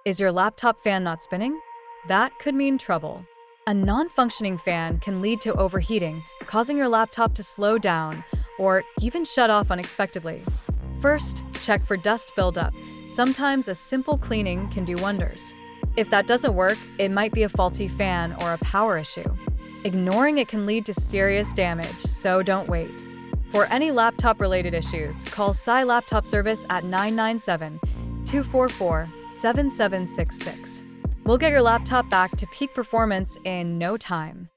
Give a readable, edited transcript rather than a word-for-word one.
Is your laptop fan not spinning? That could mean trouble. A non-functioning fan can lead to overheating, causing your laptop to slow down or even shut off unexpectedly. First, check for dust buildup. Sometimes a simple cleaning can do wonders. If that doesn't work, it might be a faulty fan or a power issue. Ignoring it can lead to serious damage, so don't wait. For any laptop-related issues, call Sai Laptop Service at 997-244-7766. We'll get your laptop back to peak performance in no time.